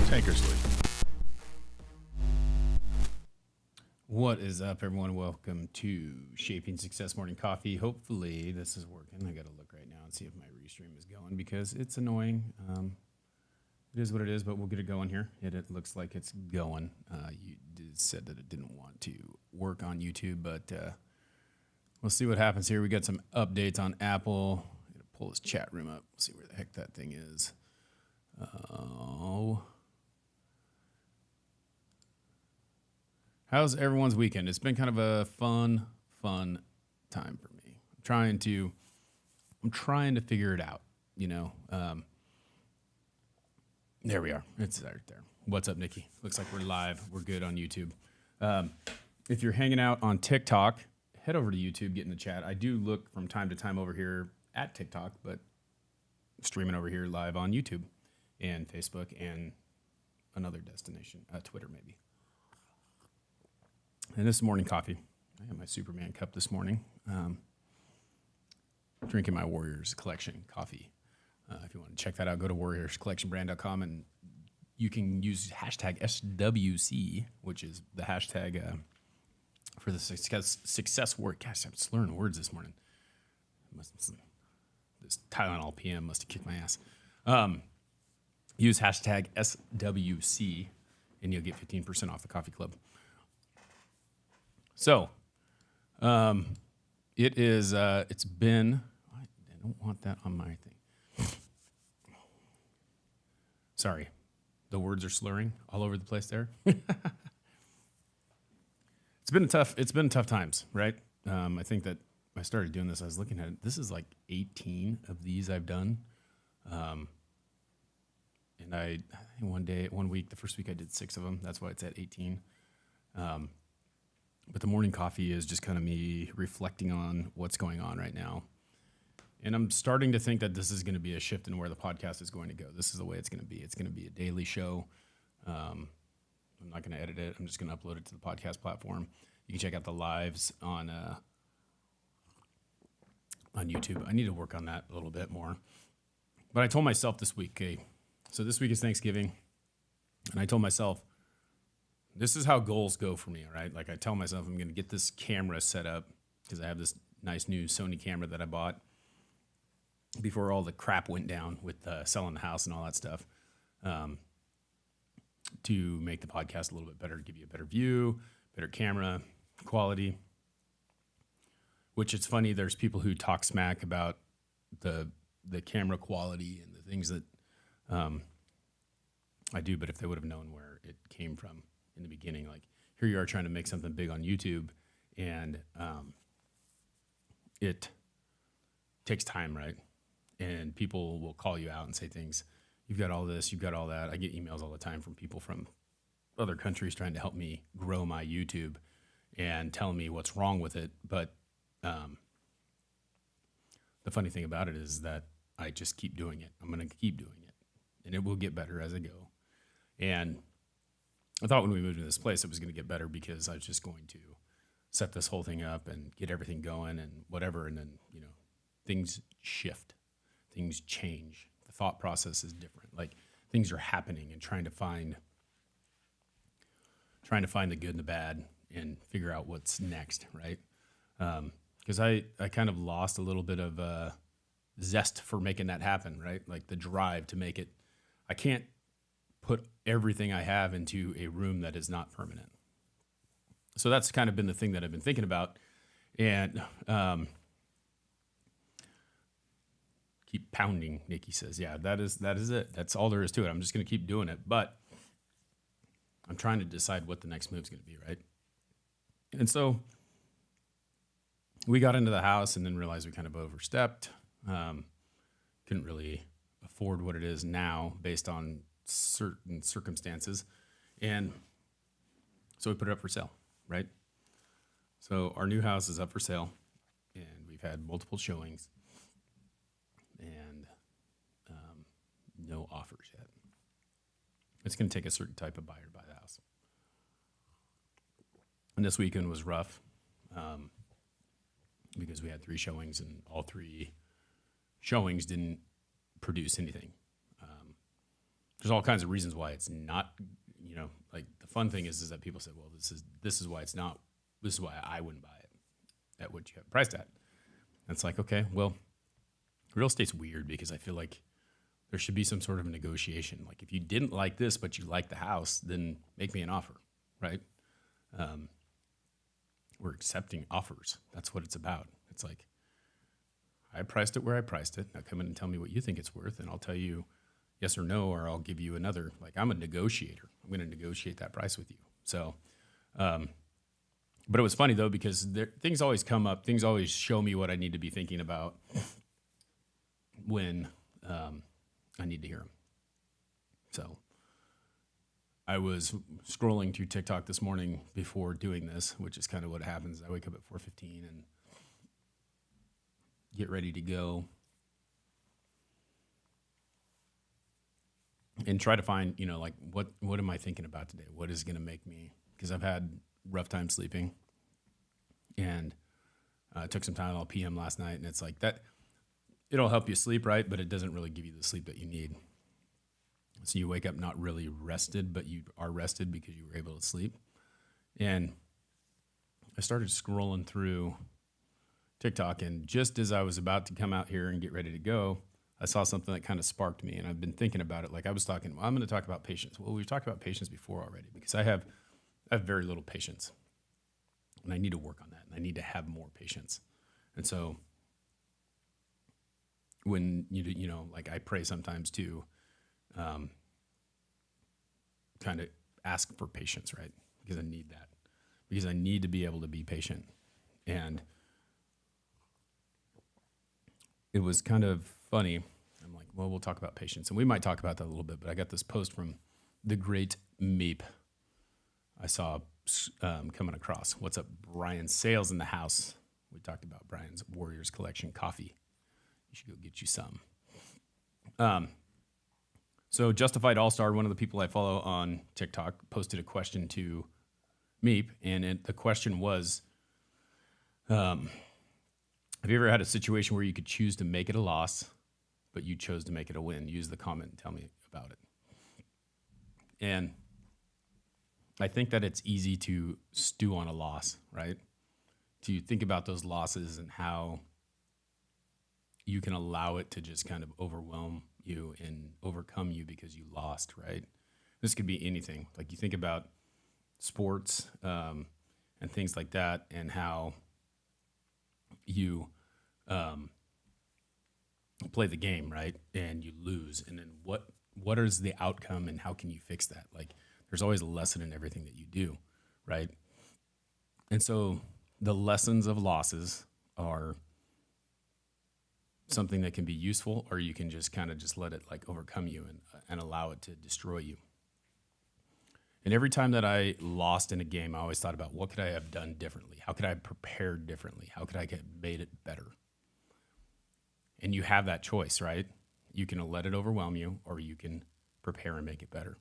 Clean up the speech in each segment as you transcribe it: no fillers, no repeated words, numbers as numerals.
Tankersley. What is up, everyone? Welcome to Shaping Success Morning Coffee. Hopefully this is working. I got to look right now and see if my restream is going because it's annoying. It is what it is, but we'll get it going here. It looks like it's going. You said that it didn't want to work on YouTube, but we'll see what happens here. We got some updates on Apple. I'm going to pull this chat room up. See where the heck that thing is. How's everyone's weekend? It's been kind of a fun time for me. I'm trying to figure it out, you know. There we are. It's right there. What's up, Nikki? Looks like we're live. We're good on YouTube. If you're hanging out on TikTok, head over to YouTube, get in the chat. I do look from time to time over here at TikTok, but streaming over here live on YouTube and Facebook and another destination, Twitter maybe. And this is morning coffee. I got my Superman cup this morning. Drinking my Warriors Collection coffee. If you want to check that out, go to warriorscollectionbrand.com and you can use hashtag SWC, which is the hashtag for the success word. Gosh, I'm slurring words this morning. This Tylenol PM must have kicked my ass. Use hashtag SWC and you'll get 15% off the coffee club. So, it is, it's been, I don't want that on my thing. Sorry, the words are slurring all over the place there. It's been tough times, right? I think that I started doing this, I was looking at it, this is like 18 of these I've done. And I think one week, the first week I did 6 of them. That's why it's at 18. But the morning coffee is just kind of me reflecting on what's going on right now. And I'm starting to think that this is going to be a shift in where the podcast is going to go. This is the way it's going to be. It's going to be a daily show. I'm not going to edit it. I'm just going to upload it to the podcast platform. You can check out the lives on YouTube. I need to work on that a little bit more. But I told myself this week, okay, so this week is Thanksgiving. And I told myself, this is how goals go for me, right? Like I tell myself I'm going to get this camera set up because I have this nice new Sony camera that I bought before all the crap went down with selling the house and all that stuff, to make the podcast a little bit better, give you a better view, better camera quality, which it's funny. There's people who talk smack about the camera quality and the things that I do, but if they would have known where it came from in the beginning, like here you are trying to make something big on YouTube and it takes time, right? And people will call you out and say things, you've got all this, you've got all that. I get emails all the time from people from other countries trying to help me grow my YouTube and telling me what's wrong with it. But the funny thing about it is that I just keep doing it. I'm going to keep doing it and it will get better as I go. And I thought when we moved to this place, it was going to get better because I was just going to set this whole thing up and get everything going and whatever. And then, you know, things shift, things change. The thought process is different. Like things are happening and trying to find the good and the bad and figure out what's next. Right. Cause I kind of lost a little bit of zest for making that happen. Right. Like the drive to make it. I can't put everything I have into a room that is not permanent. So that's kind of been the thing that I've been thinking about. And keep pounding, Nikki says. Yeah, that is it. That's all there is to it. I'm just going to keep doing it. But I'm trying to decide what the next move is going to be, right? And so we got into the house and then realized we kind of overstepped. Couldn't really afford what it is now based on certain circumstances. And so we put it up for sale, right? So our new house is up for sale and we've had multiple showings and no offers yet. It's going to take a certain type of buyer to buy the house. And this weekend was rough because we had 3 showings and all 3 showings didn't produce anything. there's all kinds of reasons why it's not, like the fun thing is that people say, well, this is why it's not, this is why I wouldn't buy it at what you have it priced at. And it's like, okay, well, real estate's weird because I feel like there should be some sort of negotiation. Like if you didn't like this, but you like the house, then make me an offer, right? We're accepting offers. That's what it's about. It's like, I priced it where I priced it. Now come in and tell me what you think it's worth, and I'll tell you yes or no, or I'll give you another. Like I'm a negotiator. I'm going to negotiate that price with you. So, but it was funny though because things always come up. Things always show me what I need to be thinking about when I need to hear them. So, I was scrolling through TikTok this morning before doing this, which is kind of what happens. I wake up at 4:15 and get ready to go and try to find, like what am I thinking about today? What is going to make me, because I've had rough time sleeping and I took some Tylenol PM last night, and it's like that, it'll help you sleep, right? But it doesn't really give you the sleep that you need. So you wake up not really rested, but you are rested because you were able to sleep. And I started scrolling through TikTok, and just as I was about to come out here and get ready to go, I saw something that kind of sparked me, and I've been thinking about it. Like I was talking, I'm going to talk about patience. Well, we've talked about patience before already because I have very little patience, and I need to work on that, and I need to have more patience. And so when like I pray sometimes too, kind of ask for patience, right? Because I need that, because I need to be able to be patient. And it was kind of funny. I'm like, well, we'll talk about patience, and we might talk about that a little bit, but I got this post from the great Meep I saw coming across. What's up, Brian Sales in the house? We talked about Brian's Warriors Collection coffee. You should go get you some. So Justified All-Star, one of the people I follow on TikTok, posted a question to Meep, and the question was, have you ever had a situation where you could choose to make it a loss, but you chose to make it a win? Use the comment and tell me about it. And I think that it's easy to stew on a loss, right? To think about those losses and how you can allow it to just kind of overwhelm you and overcome you because you lost, right? This could be anything. Like you think about sports and things like that, and how you play the game, right? And you lose, and then what is the outcome, and how can you fix that? Like there's always a lesson in everything that you do, right? And so the lessons of losses are something that can be useful, or you can just kind of just let it like overcome you and allow it to destroy you. And every time that I lost in a game, I always thought about what could I have done differently? How could I have prepared differently? How could I have made it better? And you have that choice, right? You can let it overwhelm you, or you can prepare and make it better.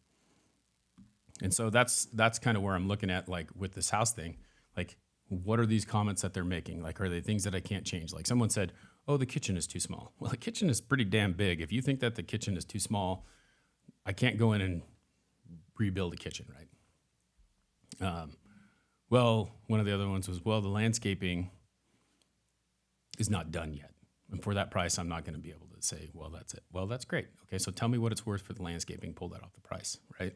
And so that's kind of where I'm looking at, like with this house thing, like what are these comments that they're making? Like, are they things that I can't change? Like someone said, oh, the kitchen is too small. Well, the kitchen is pretty damn big. If you think that the kitchen is too small, I can't go in and rebuild a kitchen, right? Well, one of the other ones was, well, the landscaping is not done yet. And for that price, I'm not going to be able to say, well, that's it. Well, that's great. Okay, so tell me what it's worth for the landscaping. Pull that off the price, right?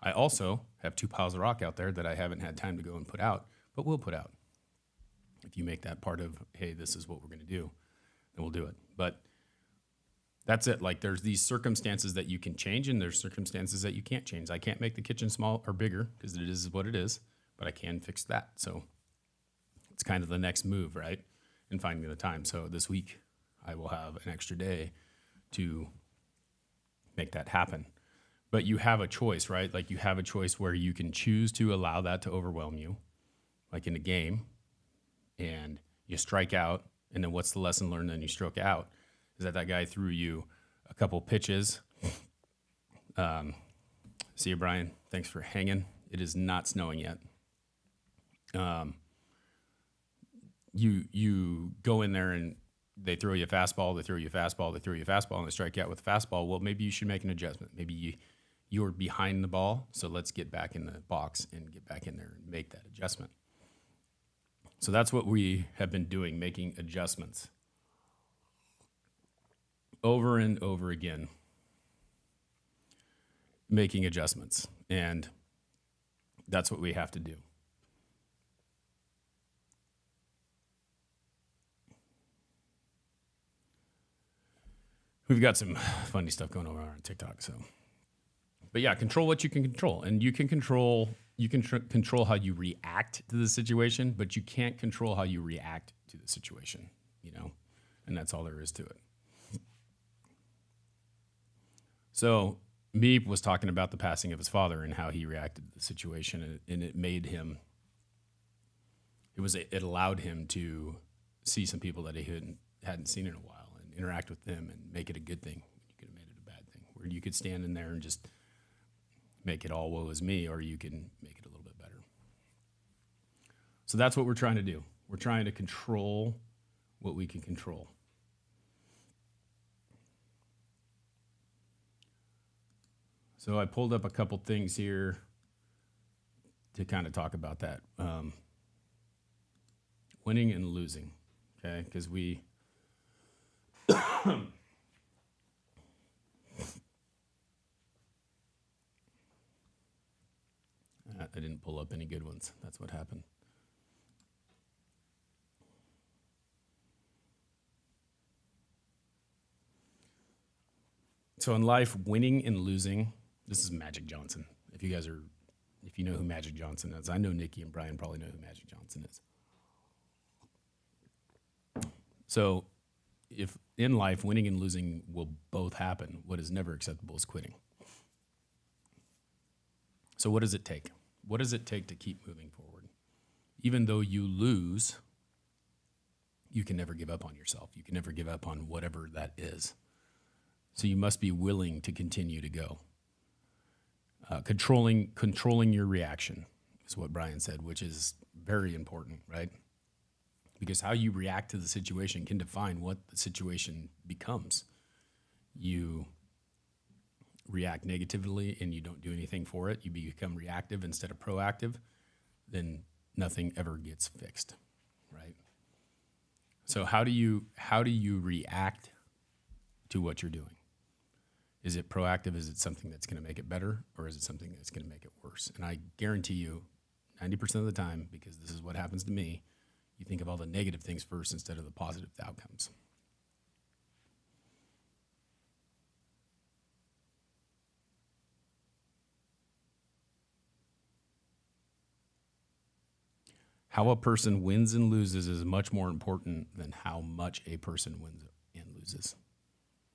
I also have 2 piles of rock out there that I haven't had time to go and put out, but we'll put out. If you make that part of, hey, this is what we're going to do, then we'll do it. But that's it. Like there's these circumstances that you can change, and there's circumstances that you can't change. I can't make the kitchen small or bigger because it is what it is, but I can fix that. So it's kind of the next move, right? And finding the time. So this week I will have an extra day to make that happen. But you have a choice, right? Like you have a choice where you can choose to allow that to overwhelm you, like in a game, and you strike out. And then what's the lesson learned? Then you stroke out. Is that guy threw you a couple pitches. See you, Brian. Thanks for hanging. It is not snowing yet. You go in there and they throw you a fastball, and they strike you out with a fastball. Well, maybe you should make an adjustment. Maybe You're behind the ball, so let's get back in the box and get back in there and make that adjustment. So that's what we have been doing, making adjustments over and over again, making adjustments. And that's what we have to do. We've got some funny stuff going on TikTok. So, but yeah, control what you can control, and you can control control how you react to the situation, but you can't control how you react to the situation. And that's all there is to it. So, Meep was talking about the passing of his father and how he reacted to the situation, and it made him. It allowed him to see some people that he hadn't seen in a while, interact with them and make it a good thing. You could have made it a bad thing, where you could stand in there and just make it all woe is me, or you can make it a little bit better. So that's what we're trying to do. We're trying to control what we can control. So I pulled up a couple things here to kind of talk about that. Winning and losing, okay? Because I didn't pull up any good ones. That's what happened. So in life, winning and losing, this is Magic Johnson. If you know who Magic Johnson is, I know Nikki and Brian probably know who Magic Johnson is. So if in life, winning and losing will both happen, what is never acceptable is quitting. So what does it take? What does it take to keep moving forward? Even though you lose, you can never give up on yourself. You can never give up on whatever that is. So you must be willing to continue to go. Controlling your reaction is what Brian said, which is very important, right? Because how you react to the situation can define what the situation becomes. You react negatively and you don't do anything for it. You become reactive instead of proactive, then nothing ever gets fixed, right? So how do you react to what you're doing? Is it proactive? Is it something that's going to make it better, or is it something that's going to make it worse? And I guarantee you 90% of the time, because this is what happens to me, you think of all the negative things first instead of the positive outcomes. How a person wins and loses is much more important than how much a person wins and loses.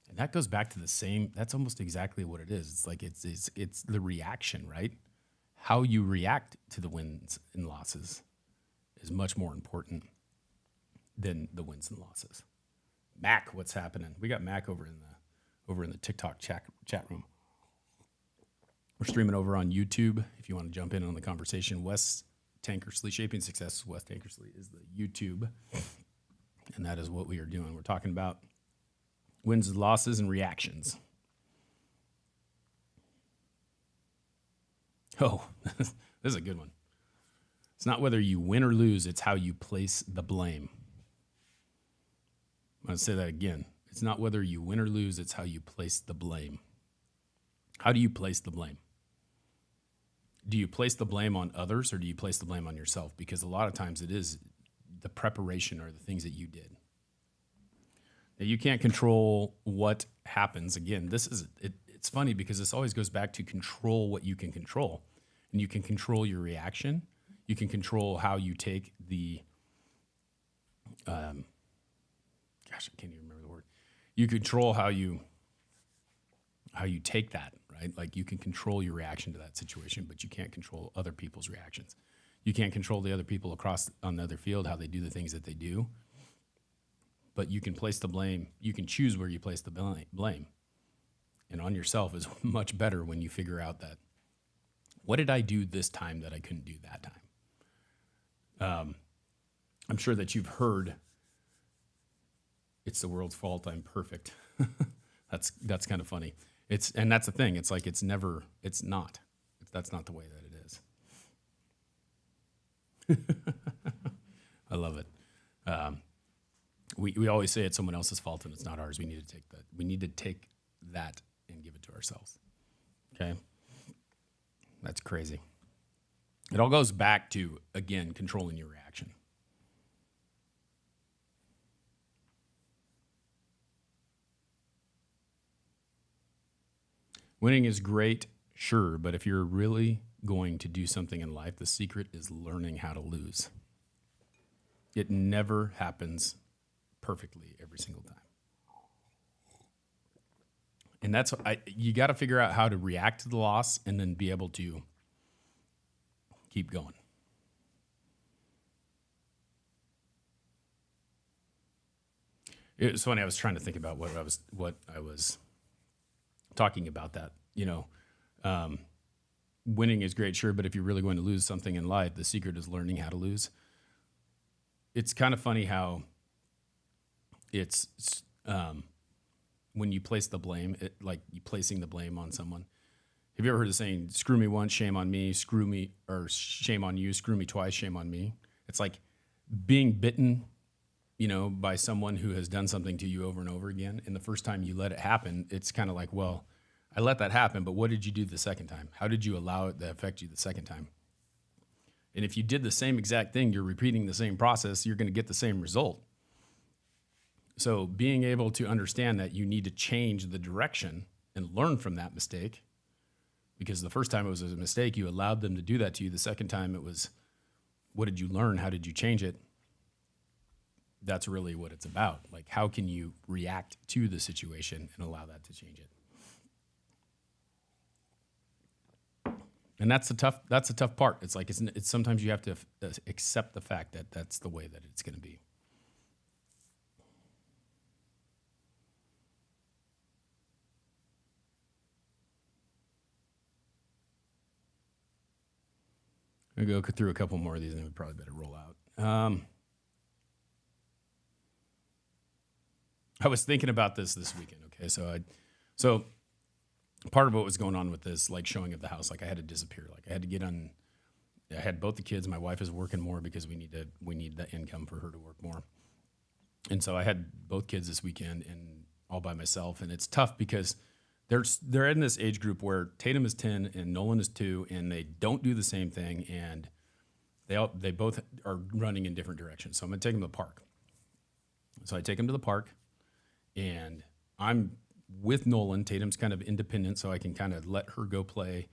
And that goes back to the same, that's almost exactly what it is. It's like it's the reaction, right? How you react to the wins and losses is much more important than the wins and losses. Mac, what's happening? We got Mac over in the TikTok chat room. We're streaming over on YouTube. If you want to jump in on the conversation, Wes Tankersley, Shaping Success, Wes Tankersley is the YouTube. And that is what we are doing. We're talking about wins and losses and reactions. Oh, this is a good one. It's not whether you win or lose, it's how you place the blame. I'm going to say that again. It's not whether you win or lose, it's how you place the blame. How do you place the blame? Do you place the blame on others, or do you place the blame on yourself? Because a lot of times it is the preparation or the things that you did. Now, you can't control what happens. Again, it's funny because this always goes back to control what you can control. And you can control your reaction. You can control how you take the, I can't even remember the word. You control how you take that, right? Like you can control your reaction to that situation, but you can't control other people's reactions. You can't control the other people across on the other field, how they do the things that they do. But you can place the blame. You can choose where you place the blame. And on yourself is much better when you figure out that, what did I do this time that I couldn't do that time? I'm sure that you've heard, it's the world's fault, I'm perfect. That's kind of funny. And that's the thing. It's like, it's not. That's not the way that it is. I love it. We always say it's someone else's fault and it's not ours. We need to take that. We need to take that and give it to ourselves. Okay. That's crazy. It all goes back to, again, controlling your reaction. Winning is great, sure, but if you're really going to do something in life, the secret is learning how to lose. It never happens perfectly every single time. And you got to figure out how to react to the loss and then be able to keep going. It was funny. I was trying to think about what I was talking about that, winning is great, sure, but if you're really going to lose something in life, the secret is learning how to lose. It's kind of funny how it's when you place the blame, like you placing the blame on someone. Have you ever heard the saying, screw me once, shame on me, or shame on you, screw me twice, shame on me? It's like being bitten, by someone who has done something to you over and over again. And the first time you let it happen, it's kind of like, well, I let that happen, but what did you do the second time? How did you allow it to affect you the second time? And if you did the same exact thing, you're repeating the same process, you're going to get the same result. So being able to understand that you need to change the direction and learn from that mistake, because the first time it was a mistake, you allowed them to do that to you. The second time it was, what did you learn? How did you change it? That's really what it's about. Like, how can you react to the situation and allow that to change it? And that's the tough part. It's like, it's sometimes you have to accept the fact that that's the way that it's going to be. I'm going to go through a couple more of these and we probably better roll out. I was thinking about this weekend. Okay. So part of what was going on with this, like showing of the house, like I had to disappear. Like I had to get on, I had both the kids. My wife is working more because we need the income for her to work more. And so I had both kids this weekend and all by myself. And it's tough because they're in this age group where Tatum is 10 and Nolan is 2, and they don't do the same thing. And they both are running in different directions. So I'm going to take them to the park. So I take them to the park and I'm with Nolan. Tatum's kind of independent, so I can kind of let her go play.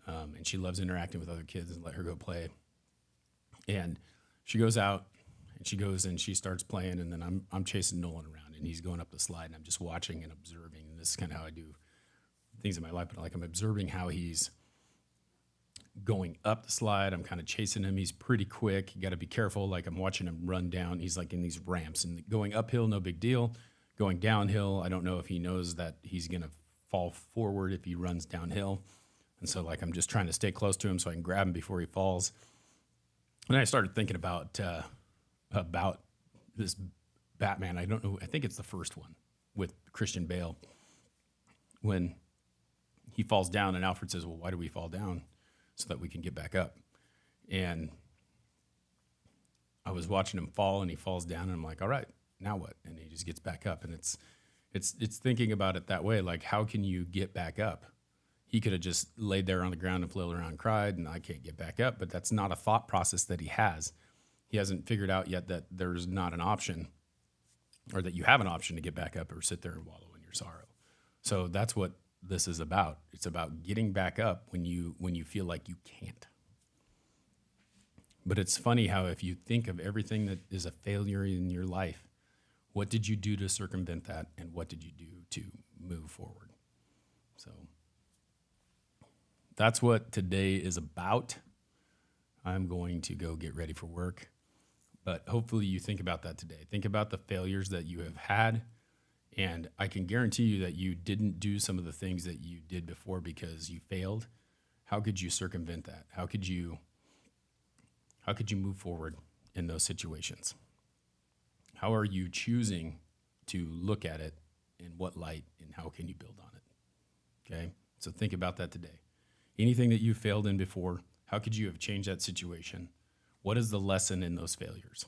And she loves interacting with other kids and let her go play. And she goes out and she starts playing. And then I'm chasing Nolan around and he's going up the slide and I'm just watching and observing. And this is kind of how I do things in my life, but like I'm observing how he's going up the slide. I'm kind of chasing him. He's pretty quick. You got to be careful. Like I'm watching him run down. He's like in these ramps and going uphill, no big deal. Going downhill, I don't know if he knows that he's going to fall forward if he runs downhill. And so like I'm just trying to stay close to him so I can grab him before he falls. And I started thinking about this Batman. I don't know. I think it's the first one with Christian Bale when he falls down and Alfred says, well, why do we fall down? So that we can get back up. And I was watching him fall and he falls down and I'm like, all right, now what? And he just gets back up. And it's thinking about it that way. Like, how can you get back up? He could have just laid there on the ground and flailed around and cried and I can't get back up, but that's not a thought process that he has. He hasn't figured out yet that there's not an option or that you have an option to get back up or sit there and wallow in your sorrow. So that's what this is about. It's about getting back up when you feel like you can't. But it's funny how if you think of everything that is a failure in your life, what did you do to circumvent that and what did you do to move forward? So that's what today is about. I'm going to go get ready for work, but hopefully you think about that today. Think about the failures that you have had. And I can guarantee you that you didn't do some of the things that you did before because you failed. How could you circumvent that? How could you move forward in those situations? How are you choosing to look at it in what light and how can you build on it? Okay. So think about that today. Anything that you failed in before, how could you have changed that situation? What is the lesson in those failures?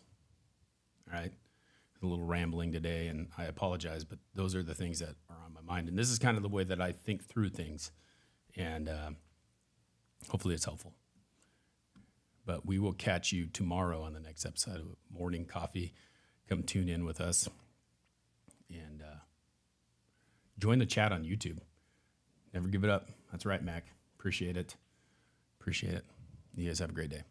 All right. A little rambling today, and I apologize, but those are the things that are on my mind. And this is kind of the way that I think through things. And hopefully it's helpful. But we will catch you tomorrow on the next episode of Morning Coffee. Come tune in with us and join the chat on YouTube. Never give it up. That's right, Mac. Appreciate it. Appreciate it. You guys have a great day.